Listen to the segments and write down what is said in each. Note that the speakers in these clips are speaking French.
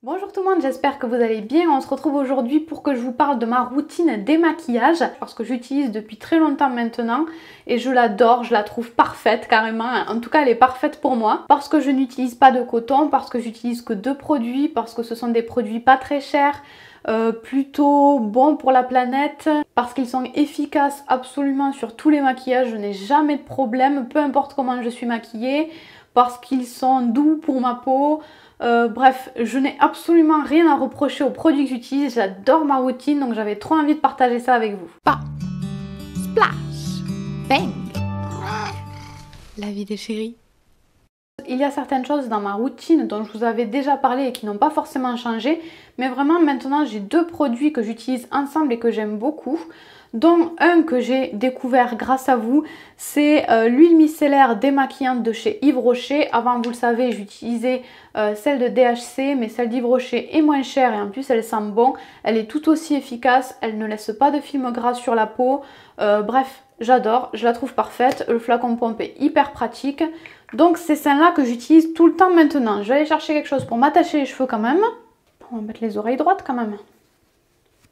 Bonjour tout le monde, j'espère que vous allez bien. On se retrouve aujourd'hui pour que je vous parle de ma routine démaquillage parce que j'utilise depuis très longtemps maintenant et je l'adore, je la trouve parfaite carrément. En tout cas, elle est parfaite pour moi parce que je n'utilise pas de coton, parce que j'utilise que deux produits, parce que ce sont des produits pas très chers, plutôt bons pour la planète, parce qu'ils sont efficaces absolument sur tous les maquillages. Je n'ai jamais de problème, peu importe comment je suis maquillée, parce qu'ils sont doux pour ma peau. Bref, je n'ai absolument rien à reprocher aux produits que j'utilise, j'adore ma routine, donc j'avais trop envie de partager ça avec vous. Pop, splash, bang. La vie des chéris. Il y a certaines choses dans ma routine dont je vous avais déjà parlé et qui n'ont pas forcément changé, mais vraiment maintenant j'ai deux produits que j'utilise ensemble et que j'aime beaucoup, dont un que j'ai découvert grâce à vous, c'est l'huile micellaire démaquillante de chez Yves Rocher. Avant, vous le savez, j'utilisais celle de DHC, mais celle d'Yves Rocher est moins chère et en plus elle sent bon. Elle est tout aussi efficace, elle ne laisse pas de film gras sur la peau. Bref, j'adore, je la trouve parfaite. Le flacon pompe est hyper pratique. Donc c'est celle-là que j'utilise tout le temps maintenant. Je vais aller chercher quelque chose pour m'attacher les cheveux quand même. On va mettre les oreilles droites quand même.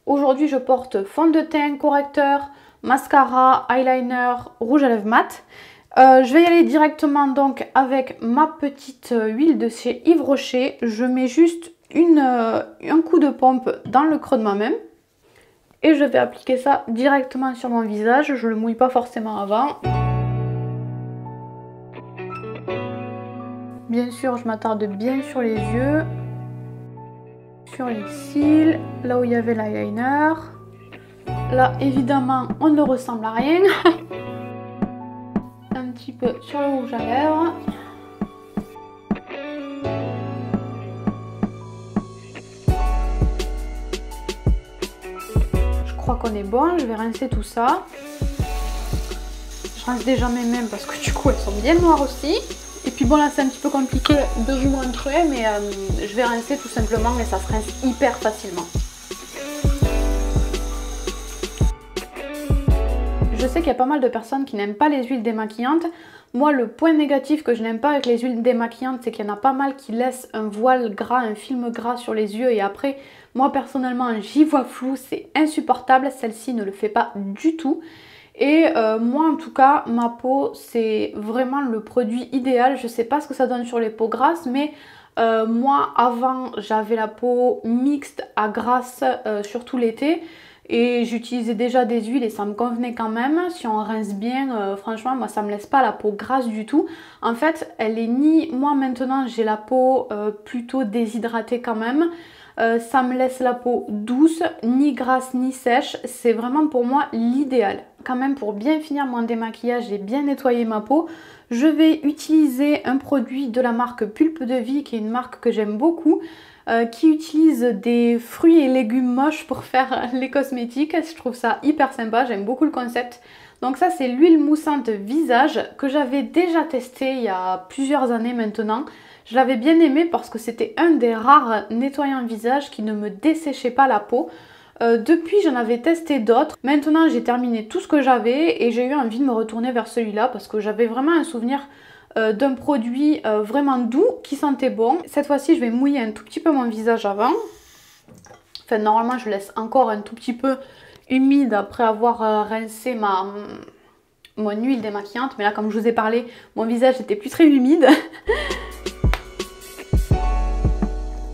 Aujourd'hui, je porte fond de teint, correcteur, mascara, eyeliner, rouge à lèvres mat. Je vais y aller directement donc avec ma petite huile de chez Yves Rocher. Je mets juste un coup de pompe dans le creux de ma main. Et je vais appliquer ça directement sur mon visage. Je ne le mouille pas forcément avant. Bien sûr, je m'attarde bien sur les yeux. Sur les cils, là où il y avait l'eyeliner. Là, évidemment, on ne ressemble à rien. Un petit peu sur le rouge à lèvres. Je crois qu'on est bon, je vais rincer tout ça. Je rince déjà mes mains parce que du coup, elles sont bien noires aussi. Et puis bon, là c'est un petit peu compliqué de vous montrer, mais je vais rincer tout simplement et ça se rince hyper facilement. Je sais qu'il y a pas mal de personnes qui n'aiment pas les huiles démaquillantes. Moi, le point négatif que je n'aime pas avec les huiles démaquillantes, c'est qu'il y en a pas mal qui laissent un voile gras, un film gras sur les yeux et après, moi personnellement, j'y vois flou, c'est insupportable. Celle-ci ne le fait pas du tout. Et moi en tout cas, ma peau c'est vraiment le produit idéal. Je sais pas ce que ça donne sur les peaux grasses, mais moi avant j'avais la peau mixte à grasse surtout l'été. Et j'utilisais déjà des huiles et ça me convenait quand même. Si on rince bien, franchement moi ça me laisse pas la peau grasse du tout. En fait elle est ni... Moi maintenant j'ai la peau plutôt déshydratée quand même. Ça me laisse la peau douce, ni grasse ni sèche, c'est vraiment pour moi l'idéal. Quand même pour bien finir mon démaquillage et bien nettoyer ma peau, je vais utiliser un produit de la marque Pulpe de Vie qui est une marque que j'aime beaucoup, qui utilise des fruits et légumes moches pour faire les cosmétiques. Je trouve ça hyper sympa, j'aime beaucoup le concept. Donc ça c'est l'huile moussante visage que j'avais déjà testé il y a plusieurs années maintenant. Je l'avais bien aimé parce que c'était un des rares nettoyants visage qui ne me desséchait pas la peau. Depuis j'en avais testé d'autres. Maintenant j'ai terminé tout ce que j'avais et j'ai eu envie de me retourner vers celui-là parce que j'avais vraiment un souvenir d'un produit vraiment doux qui sentait bon. Cette fois-ci je vais mouiller un tout petit peu mon visage avant. Enfin normalement je laisse encore un tout petit peu humide après avoir rincé mon huile démaquillante. Mais là comme je vous ai parlé, mon visage n'était plus très humide.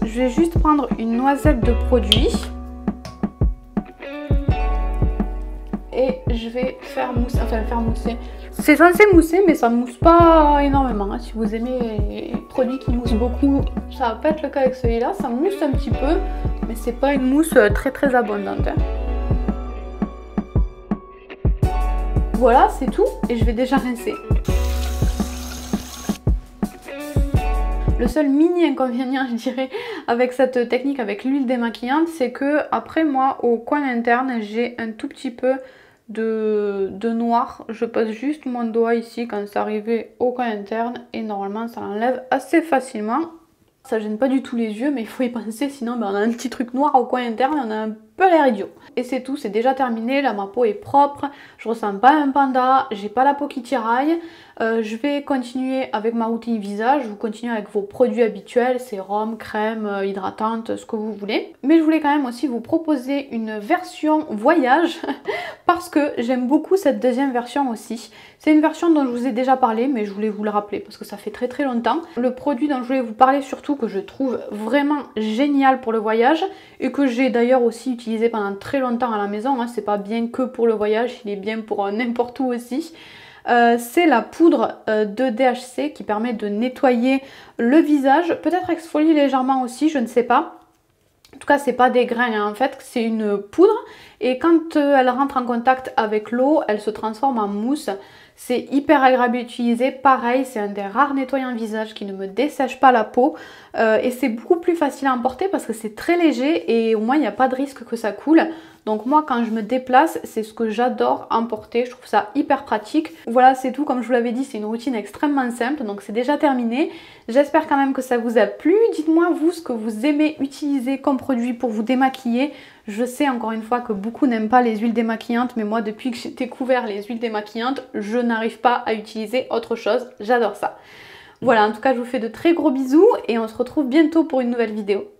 Je vais juste prendre une noisette de produit et je vais faire mousser, enfin faire mousser. C'est censé mousser mais ça mousse pas énormément. Si vous aimez les produits qui moussent beaucoup, ça va pas être le cas avec celui-là. Ça mousse un petit peu mais c'est pas une mousse très abondante. Voilà, c'est tout et je vais déjà rincer. Le seul mini inconvénient, je dirais, avec cette technique, avec l'huile démaquillante, c'est que après moi, au coin interne, j'ai un tout petit peu de noir. Je passe juste mon doigt ici quand c'est arrivé au coin interne et normalement, ça l'enlève assez facilement. Ça gêne pas du tout les yeux, mais il faut y penser, sinon on a un petit truc noir au coin interne, on a un peu l'air idiot. Et c'est tout, c'est déjà terminé, là ma peau est propre, je ressens pas un panda, j'ai pas la peau qui tiraille. Je vais continuer avec ma routine visage, vous continuez avec vos produits habituels, sérum, crème, hydratante, ce que vous voulez. Mais je voulais quand même aussi vous proposer une version voyage parce que j'aime beaucoup cette deuxième version aussi. C'est une version dont je vous ai déjà parlé, mais je voulais vous le rappeler parce que ça fait très longtemps. Le produit dont je voulais vous parler surtout, que je trouve vraiment génial pour le voyage et que j'ai d'ailleurs aussi utilisé pendant très longtemps à la maison, hein, c'est pas bien que pour le voyage, il est bien pour n'importe où aussi. C'est la poudre de DHC qui permet de nettoyer le visage, peut-être exfolier légèrement aussi, je ne sais pas. En tout cas, c'est pas des grains, hein, en fait, c'est une poudre et quand elle rentre en contact avec l'eau, elle se transforme en mousse. C'est hyper agréable à utiliser, pareil, c'est un des rares nettoyants visage qui ne me dessèche pas la peau et c'est beaucoup plus facile à emporter parce que c'est très léger et au moins il n'y a pas de risque que ça coule. Donc moi quand je me déplace, c'est ce que j'adore emporter, je trouve ça hyper pratique. Voilà, c'est tout, comme je vous l'avais dit, c'est une routine extrêmement simple, donc c'est déjà terminé. J'espère quand même que ça vous a plu. Dites-moi vous ce que vous aimez utiliser comme produit pour vous démaquiller. Je sais encore une fois que beaucoup n'aiment pas les huiles démaquillantes, mais moi depuis que j'ai découvert les huiles démaquillantes, je n'arrive pas à utiliser autre chose. J'adore ça. Voilà, en tout cas je vous fais de très gros bisous et on se retrouve bientôt pour une nouvelle vidéo.